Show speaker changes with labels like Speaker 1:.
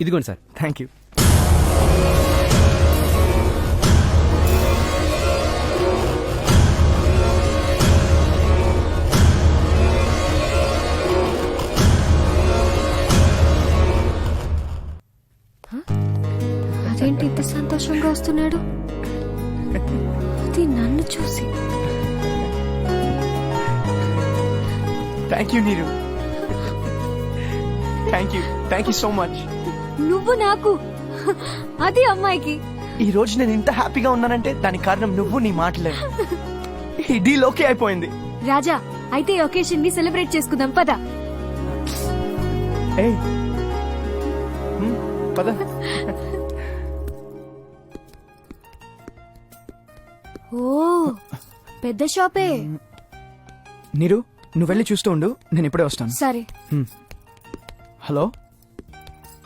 Speaker 1: ఇదిగోండి sir.
Speaker 2: Thank you.
Speaker 3: అదేంటి ఇంత సంతోషంగా వస్తున్నాడు? అది నన్ను చూసి.
Speaker 2: థ్యాంక్ యూ నీరు. Thank you so much.
Speaker 3: నువ్వు నాకు, అది అమ్మాయికి.
Speaker 2: ఈ రోజు నేను ఇంత హ్యాపీగా ఉన్నానంటే దానికి కారణం నువ్వు, నీ మాటలే. ఈ డీల్ ఓకే అయిపోయింది.
Speaker 3: రాజా, అయితే ఈ ఒకేషన్ ని సెలబ్రేట్ చేసుకుందాం పద.
Speaker 2: ఏయ్ పద.
Speaker 3: ఓ పెద్ద షాపే.
Speaker 2: నీరు, నువ్వు వెళ్ళి చూస్తూ ఉండు, నేను ఇప్పుడే వస్తాను.
Speaker 3: సరే.
Speaker 2: హలో